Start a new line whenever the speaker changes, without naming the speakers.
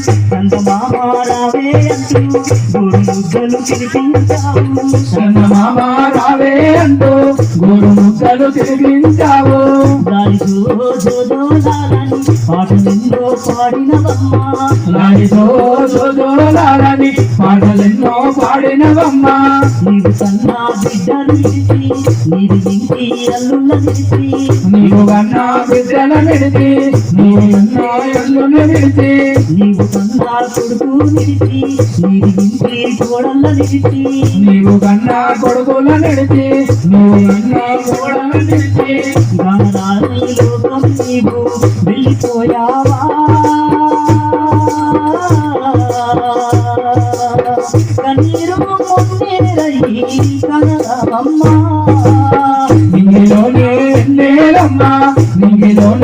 చందమామ రావే అంటూ గోరు ముద్దలు తినిపించావు
చందమామ రావే అంటూ గోరు ముద్దలు తినిపించావు
గాలితో జోజోలాలని పాటలెన్నో పాడినవమ్మ
గాలితో జోజోలాలని పాటలెన్నో పాడినవమ్మ
నీవు కన్నా బిడ్డలు విడిచి నీది ఇంటి అల్లుళ్ళ విడిచి
నీవు కన్నా బిడ్డల విడిచి నీవు కన్నా అల్లుని విడిచి
నీవు కన్నా కొడుకు విడిచి నీది ఇంటి కోడళ్ళ విడిచి
నీవు కన్నా కొడుకుల విడిచి నీవు కన్నా కోడల విడిచి
గానాలి లోకం నీవు వెళ్ళిపోయావా కన్నీరు మున్నేరయ్యి కనరమ్మ
నింగిలోనే నేలమ్మ నింగిలోనే